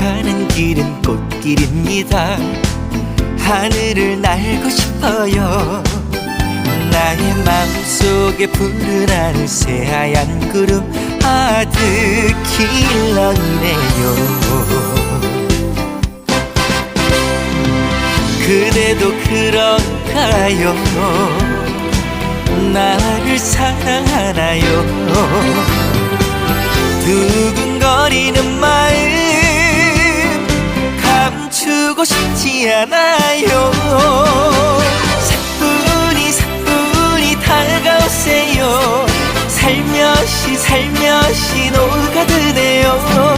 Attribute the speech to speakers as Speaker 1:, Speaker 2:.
Speaker 1: 가는 길은 꽃길입니다. 하늘을 날고 싶어요. 나의 마음속에 푸른하늘 새하얀 구름 아득힐렁이네요. 그대도 그런가요? 나를 사랑하나요? 두근거리는 마음 감추고 싶지 않아요. 사뿐히 다가오세요. 살며시 녹아드네요.